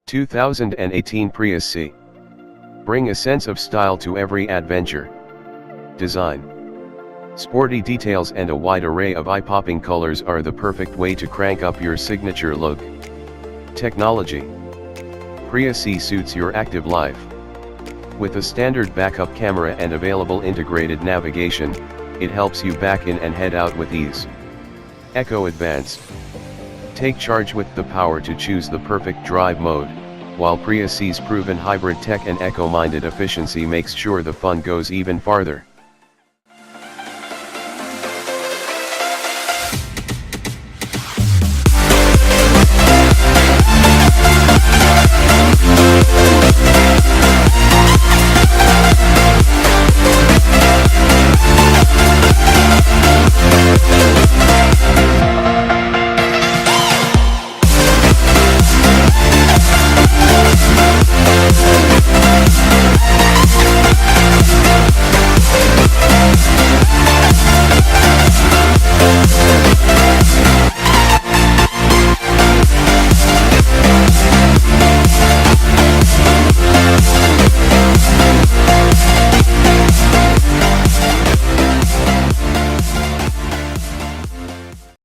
2018 Prius C. Bring a sense of style to every adventure. Design. Sporty details and a wide array of eye-popping colors are the perfect way to crank up your signature look. Technology. Prius C suits your active life. With a standard backup camera and available integrated navigation, it helps you back in and head out with ease. Eco Advanced. Take charge with the power to choose the perfect drive mode, while Prius C's proven hybrid tech and eco-minded efficiency makes sure the fun goes even farther.